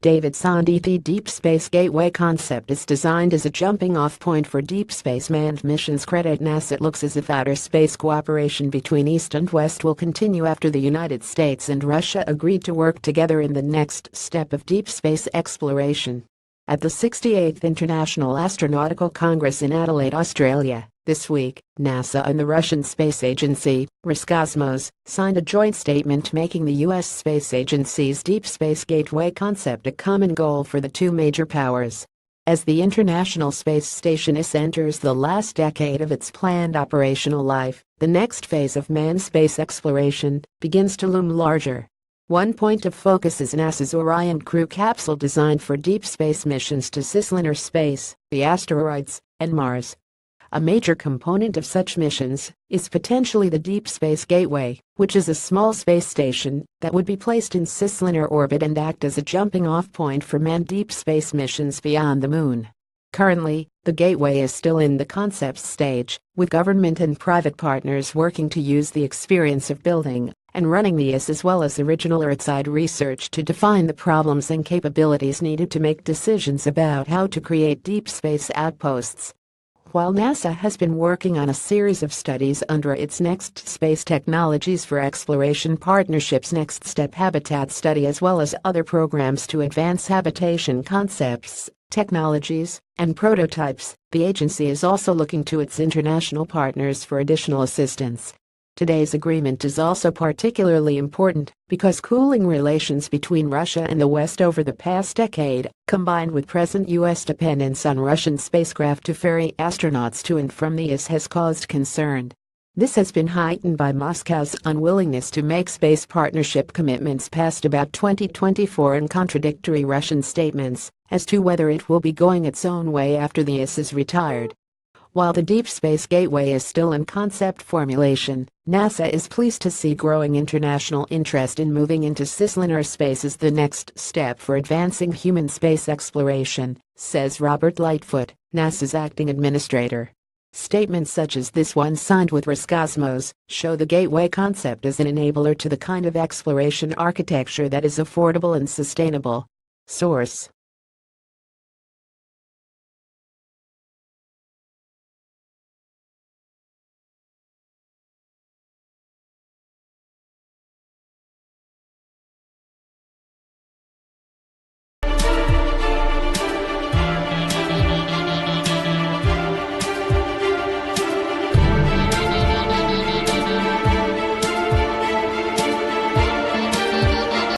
SzondyThe Deep Space Gateway concept is designed as a jumping-off point for deep space manned missions. Credit NASA. It looks as if outer space cooperation between East and West will continue after the United States and Russia agreed to work together in the next step of deep space exploration. At the 68th International Astronautical Congress in Adelaide, Australia, this week, NASA and the Russian space agency, Roscosmos, signed a joint statement making the U.S. Space Agency's Deep Space Gateway concept a common goal for the two major powers. As the International Space Station enters the last decade of its planned operational life, the next phase of manned space exploration begins to loom larger. One point of focus is NASA's Orion crew capsule designed for deep space missions to cislunar space, the asteroids, and Mars. A major component of such missions is potentially the Deep Space Gateway, which is a small space station that would be placed in cislunar orbit and act as a jumping-off point for manned deep space missions beyond the Moon. Currently, the Gateway is still in the concept stage, with government and private partners working to use the experience of building and running the IS as well as original Earthside research to define the problems and capabilities needed to make decisions about how to create deep space outposts. While NASA has been working on a series of studies under its Next Space Technologies for Exploration Partnerships Next Step Habitat Study as well as other programs to advance habitation concepts, technologies, and prototypes, the agency is also looking to its international partners for additional assistance. Today's agreement is also particularly important because cooling relations between Russia and the West over the past decade, combined with present U.S. dependence on Russian spacecraft to ferry astronauts to and from the IS, has caused concern. This has been heightened by Moscow's unwillingness to make space partnership commitments past about 2024 and contradictory Russian statements as to whether it will be going its own way after the IS is retired. While the Deep Space Gateway is still in concept formulation, NASA is pleased to see growing international interest in moving into cislunar space as the next step for advancing human space exploration, says Robert Lightfoot, NASA's acting administrator. Statements such as this one signed with Roscosmos show the Gateway concept as an enabler to the kind of exploration architecture that is affordable and sustainable. Source: